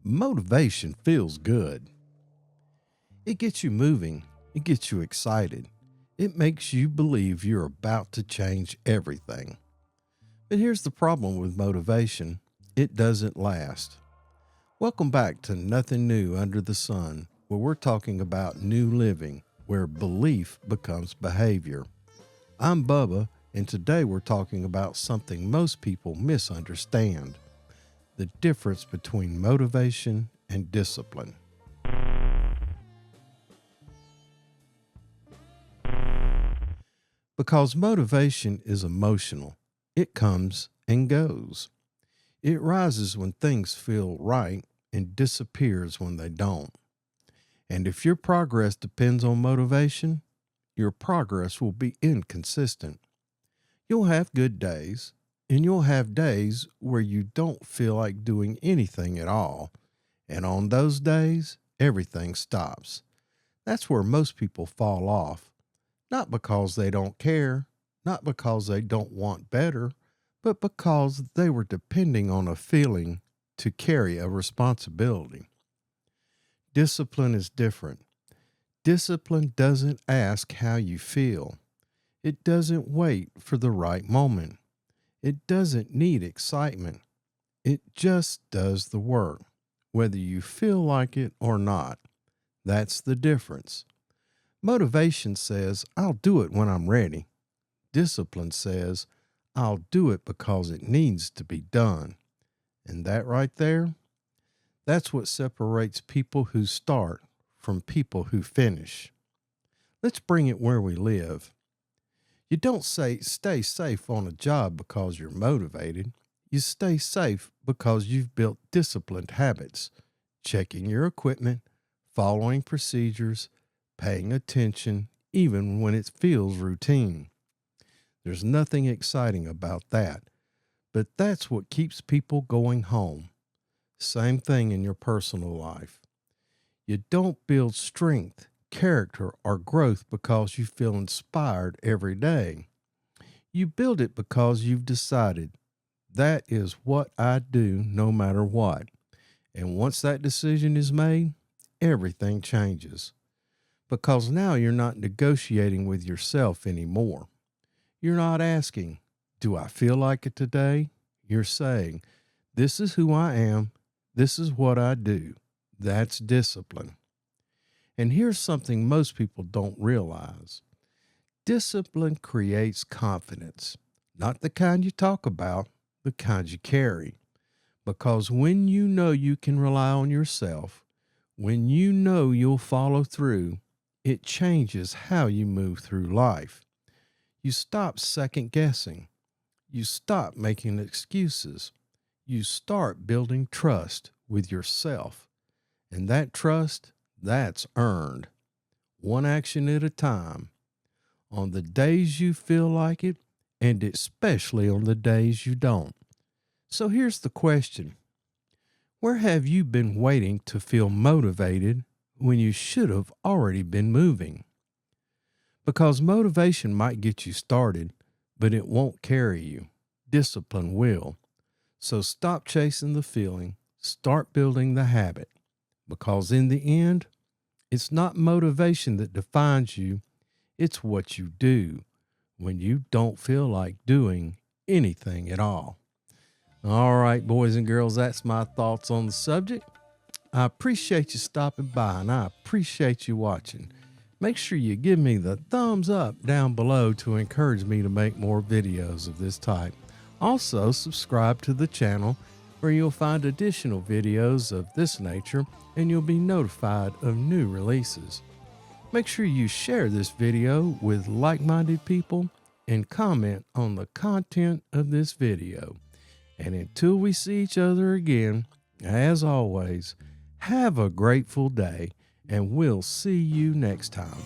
Motivation feels good. It gets you moving. It gets you excited. It makes you believe you're about to change everything. But here's the problem with motivation. It doesn't last. Welcome back to Nothing New Under the Sun, where we're talking about new living, where belief becomes behavior. I'm Bubba, and today we're talking about something most people misunderstand: the difference between motivation and discipline. Because motivation is emotional, it comes and goes. It rises when things feel right and disappears when they don't. And if your progress depends on motivation, your progress will be inconsistent. You'll have good days, and you'll have days where you don't feel like doing anything at all. And on those days, everything stops. That's where most people fall off. Not because they don't care, not because they don't want better, but because they were depending on a feeling to carry a responsibility. Discipline is different. Discipline doesn't ask how you feel. It doesn't wait for the right moment. It doesn't need excitement. It just does the work, whether you feel like it or not. That's the difference. Motivation says, I'll do it when I'm ready. Discipline says, I'll do it because it needs to be done. And that right there, that's what separates people who start from people who finish. Let's bring it where we live. You don't say stay safe on a job because you're motivated. You stay safe because you've built disciplined habits, checking your equipment, following procedures, paying attention, even when it feels routine. There's nothing exciting about that, but that's what keeps people going home. Same thing in your personal life. You don't build strength, character, or growth because you feel inspired every day. You build it because you've decided, that is what I do no matter what. And once that decision is made, everything changes. Because now you're not negotiating with yourself anymore. You're not asking, do I feel like it today? You're saying, this is who I am. This is what I do. That's discipline. And here's something most people don't realize. Discipline creates confidence, not the kind you talk about, the kind you carry. Because when you know you can rely on yourself, when you know you'll follow through, it changes how you move through life. You stop second guessing. You stop making excuses. You start building trust with yourself. And that trust, that's earned. One action at a time. On the days you feel like it, and especially on the days you don't. So here's the question. Where have you been waiting to feel motivated when you should have already been moving? Because motivation might get you started, but it won't carry you. Discipline will. So stop chasing the feeling, start building the habit. Because in the end, it's not motivation that defines you, it's what you do when you don't feel like doing anything at all. All right, boys and girls, that's my thoughts on the subject. I appreciate you stopping by, and I appreciate you watching. Make sure you give me the thumbs up down below to encourage me to make more videos of this type. Also, subscribe to the channel where you'll find additional videos of this nature, and you'll be notified of new releases. Make sure you share this video with like-minded people and comment on the content of this video. And until we see each other again, as always, have a grateful day, and we'll see you next time.